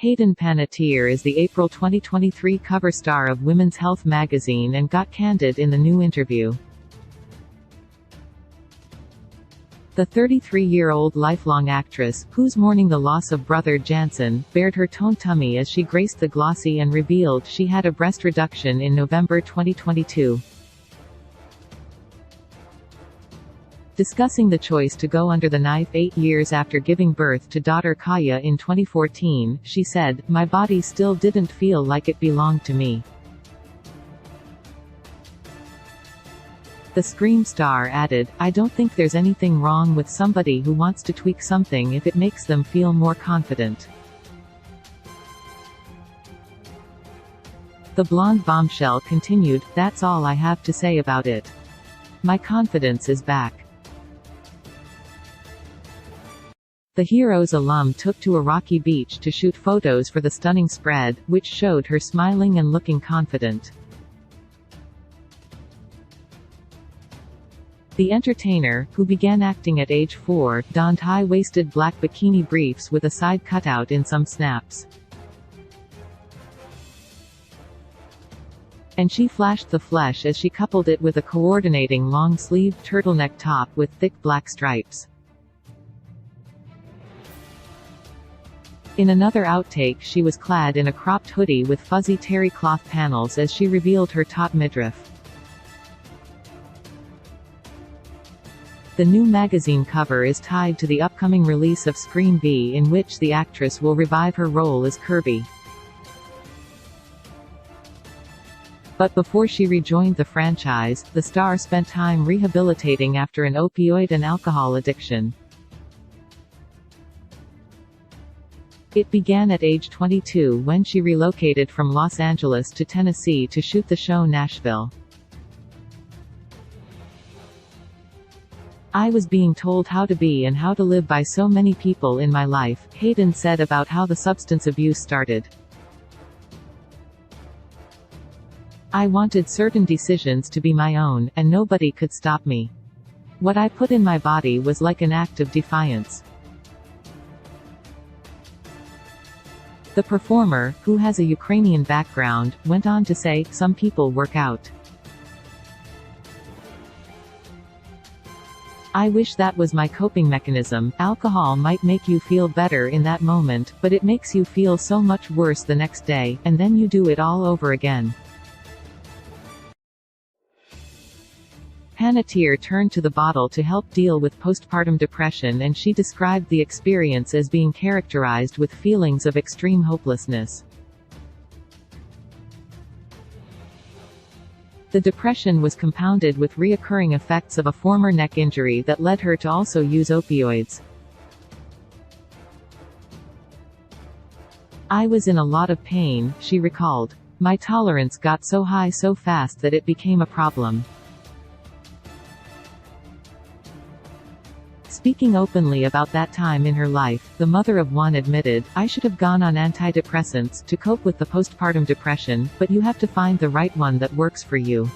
Hayden Panettiere is the April 2023 cover star of Women's Health magazine and got candid in the new interview. The 33-year-old lifelong actress, who's mourning the loss of brother Jansen, bared her toned tummy as she graced the glossy and revealed she had a breast reduction in November 2022. Discussing the choice to go under the knife 8 years after giving birth to daughter Kaya in 2014, she said, "My body still didn't feel like it belonged to me." The Scream star added, "I don't think there's anything wrong with somebody who wants to tweak something if it makes them feel more confident." The blonde bombshell continued, "That's all I have to say about it. My confidence is back." The Heroes alum took to a rocky beach to shoot photos for the stunning spread, which showed her smiling and looking confident. The entertainer, who began acting at age 4, donned high-waisted black bikini briefs with a side cutout in some snaps. And she flashed the flesh as she coupled it with a coordinating long-sleeved turtleneck top with thick black stripes. In another outtake, she was clad in a cropped hoodie with fuzzy terry cloth panels as she revealed her taut midriff. The new magazine cover is tied to the upcoming release of Scream V, in which the actress will revive her role as Kirby. But before she rejoined the franchise, the star spent time rehabilitating after an opioid and alcohol addiction. It began at age 22 when she relocated from Los Angeles to Tennessee to shoot the show Nashville. "I was being told how to be and how to live by so many people in my life," Hayden said about how the substance abuse started. "I wanted certain decisions to be my own, and nobody could stop me. What I put in my body was like an act of defiance." The performer, who has a Ukrainian background, went on to say, "Some people work out. I wish that was my coping mechanism. Alcohol might make you feel better in that moment, but it makes you feel so much worse the next day, and then you do it all over again." Panettiere turned to the bottle to help deal with postpartum depression, and she described the experience as being characterized with feelings of extreme hopelessness. The depression was compounded with reoccurring effects of a former neck injury that led her to also use opioids. "I was in a lot of pain," she recalled. "My tolerance got so high so fast that it became a problem." Speaking openly about that time in her life, the mother of one admitted, "I should have gone on antidepressants to cope with the postpartum depression, but you have to find the right one that works for you.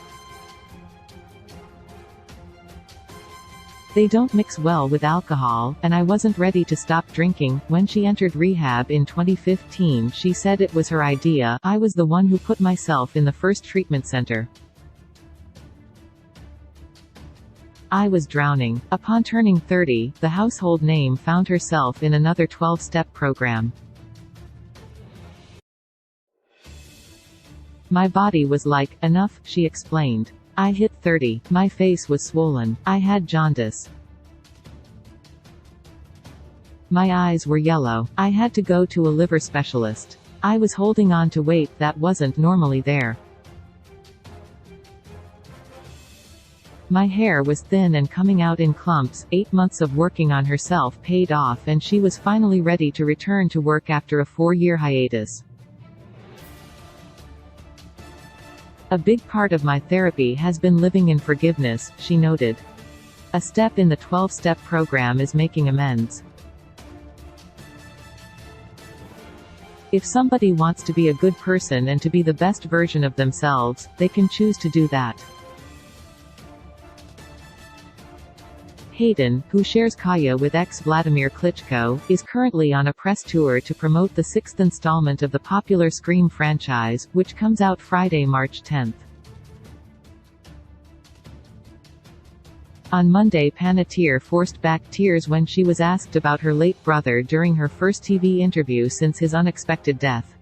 They don't mix well with alcohol, and I wasn't ready to stop drinking." When she entered rehab in 2015, she said it was her idea. "I was the one who put myself in the first treatment center. I was drowning." Upon turning 30, the household name found herself in another 12-step program. "My body was like, enough," she explained. "I hit 30. My face was swollen. I had jaundice. My eyes were yellow. I had to go to a liver specialist. I was holding on to weight that wasn't normally there. My hair was thin and coming out in clumps." 8 months of working on herself paid off, and she was finally ready to return to work after a 4-year hiatus. "A big part of my therapy has been living in forgiveness," she noted. "A step in the 12-step program is making amends. If somebody wants to be a good person and to be the best version of themselves, they can choose to do that." Hayden, who shares Kaya with ex-Vladimir Klitschko, is currently on a press tour to promote the sixth installment of the popular Scream franchise, which comes out Friday, March 10. On Monday, Panettiere forced back tears when she was asked about her late brother during her first TV interview since his unexpected death.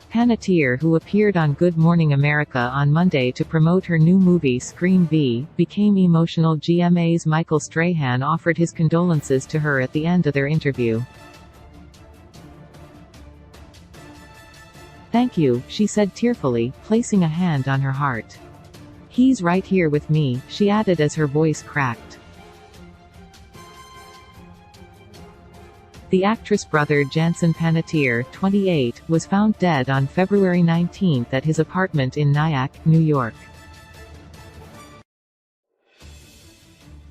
Panettiere, who appeared on Good Morning America on Monday to promote her new movie Scream V, became emotional. GMA's Michael Strahan offered his condolences to her at the end of their interview. "Thank you," she said tearfully, placing a hand on her heart. "He's right here with me," she added as her voice cracked. The actress' brother Jansen Panettiere, 28, was found dead on February 19 at his apartment in Nyack, New York.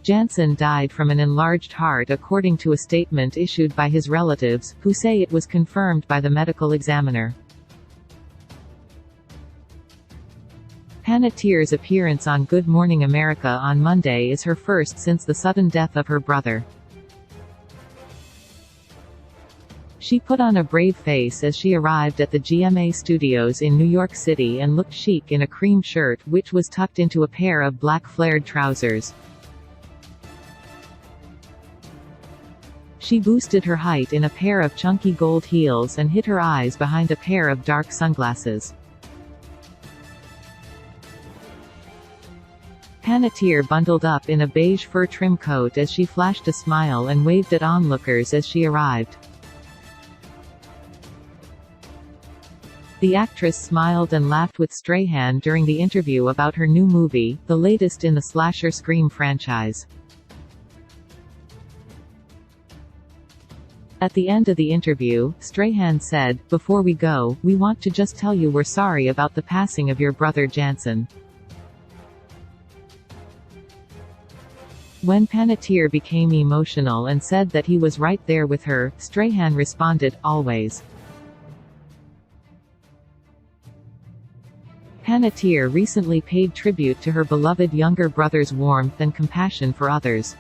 Jansen died from an enlarged heart according to a statement issued by his relatives, who say it was confirmed by the medical examiner. Panettiere's appearance on Good Morning America on Monday is her first since the sudden death of her brother. She put on a brave face as she arrived at the GMA studios in New York City and looked chic in a cream shirt which was tucked into a pair of black flared trousers. She boosted her height in a pair of chunky gold heels and hid her eyes behind a pair of dark sunglasses. Panettiere bundled up in a beige fur trim coat as she flashed a smile and waved at onlookers as she arrived. The actress smiled and laughed with Strahan during the interview about her new movie, the latest in the slasher Scream franchise. At the end of the interview, Strahan said, "Before we go, we want to just tell you we're sorry about the passing of your brother Jansen." When Panettiere became emotional and said that he was right there with her, Strahan responded, "Always." Panettiere recently paid tribute to her beloved younger brother's warmth and compassion for others.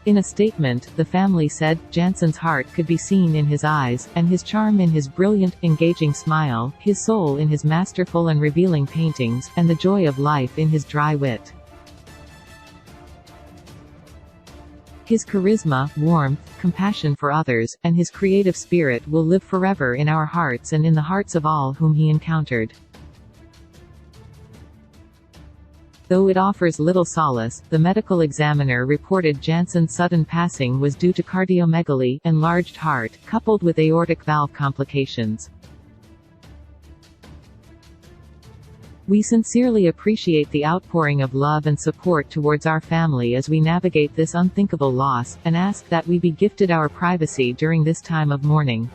In a statement, the family said, "Jansen's heart could be seen in his eyes, and his charm in his brilliant, engaging smile, his soul in his masterful and revealing paintings, and the joy of life in his dry wit. His charisma, warmth, compassion for others, and his creative spirit will live forever in our hearts and in the hearts of all whom he encountered." Though it offers little solace, the medical examiner reported Jansen's sudden passing was due to cardiomegaly, enlarged heart, coupled with aortic valve complications. "We sincerely appreciate the outpouring of love and support towards our family as we navigate this unthinkable loss, and ask that we be gifted our privacy during this time of mourning.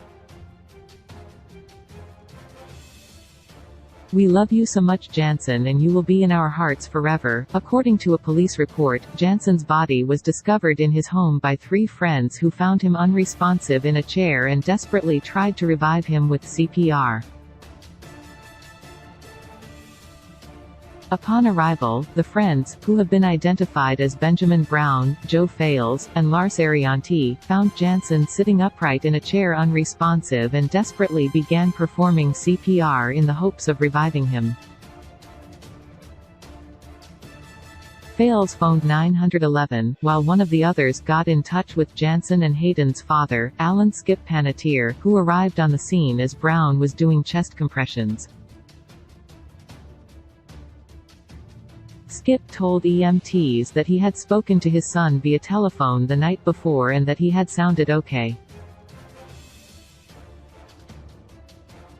We love you so much, Jansen, and you will be in our hearts forever." According to a police report, Jansen's body was discovered in his home by 3 friends who found him unresponsive in a chair and desperately tried to revive him with CPR. Upon arrival, the friends, who have been identified as Benjamin Brown, Joe Fales, and Lars Arianti, found Jansen sitting upright in a chair unresponsive and desperately began performing CPR in the hopes of reviving him. Fales phoned 911, while one of the others got in touch with Jansen and Hayden's father, Alan "Skip" Panettiere, who arrived on the scene as Brown was doing chest compressions. Skip told EMTs that he had spoken to his son via telephone the night before and that he had sounded okay.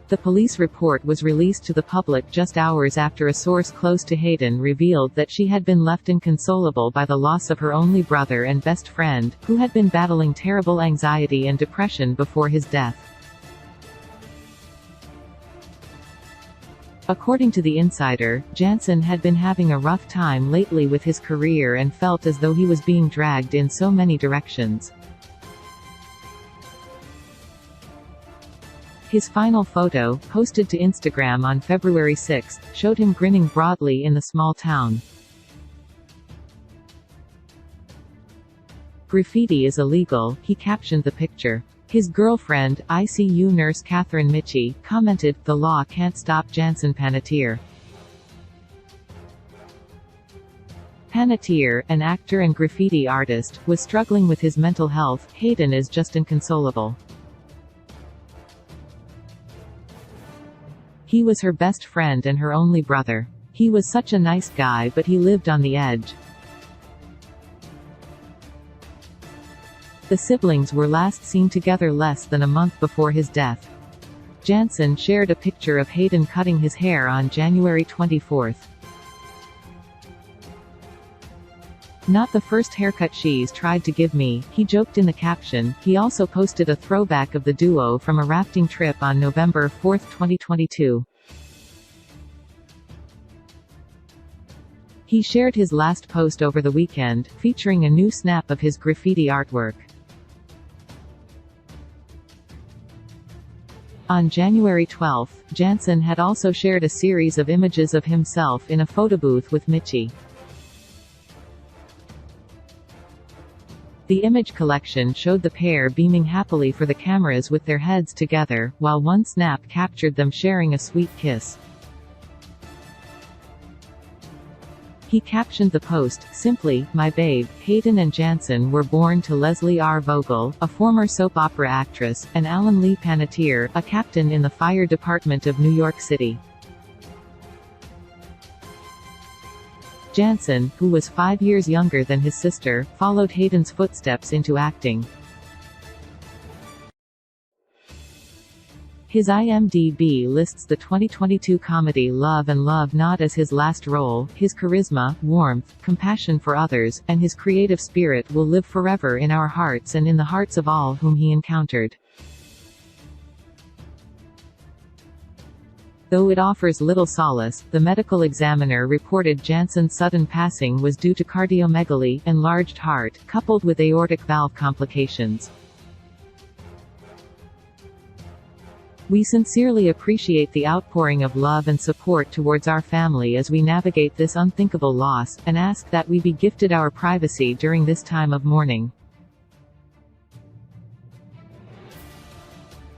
The police report was released to the public just hours after a source close to Hayden revealed that she had been left inconsolable by the loss of her only brother and best friend, who had been battling terrible anxiety and depression before his death. According to The Insider, Jansen had been having a rough time lately with his career and felt as though he was being dragged in so many directions. His final photo, posted to Instagram on February 6, showed him grinning broadly in the small town. "Graffiti is illegal," he captioned the picture. His girlfriend, ICU nurse Catherine Mitchie, commented, "The law can't stop Jansen Panettiere." Panettiere, an actor and graffiti artist, was struggling with his mental health. Hayden is just inconsolable. He was her best friend and her only brother. He was such a nice guy, but he lived on the edge. The siblings were last seen together less than a month before his death. Jansen shared a picture of Hayden cutting his hair on January 24. "Not the first haircut she's tried to give me," he joked in the caption. He also posted a throwback of the duo from a rafting trip on November 4, 2022. He shared his last post over the weekend, featuring a new snap of his graffiti artwork. On January 12, Jansen had also shared a series of images of himself in a photobooth with Mitchie. The image collection showed the pair beaming happily for the cameras with their heads together, while one snap captured them sharing a sweet kiss. He captioned the post, simply, "My babe." Hayden and Jansen were born to Leslie R. Vogel, a former soap opera actress, and Alan Lee Panettiere, a captain in the fire department of New York City. Jansen, who was 5 years younger than his sister, followed Hayden's footsteps into acting. His IMDb lists the 2022 comedy Love and Love not as his last role. His charisma, warmth, compassion for others, and his creative spirit will live forever in our hearts and in the hearts of all whom he encountered. Though it offers little solace, the medical examiner reported Jansen's sudden passing was due to cardiomegaly, enlarged heart, coupled with aortic valve complications. "We sincerely appreciate the outpouring of love and support towards our family as we navigate this unthinkable loss, and ask that we be gifted our privacy during this time of mourning.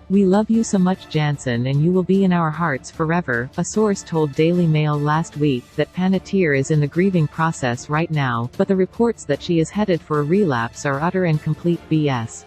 We love you so much, Jansen, and you will be in our hearts forever." A source told Daily Mail last week that Panettiere is in the grieving process right now, but the reports that she is headed for a relapse are utter and complete BS.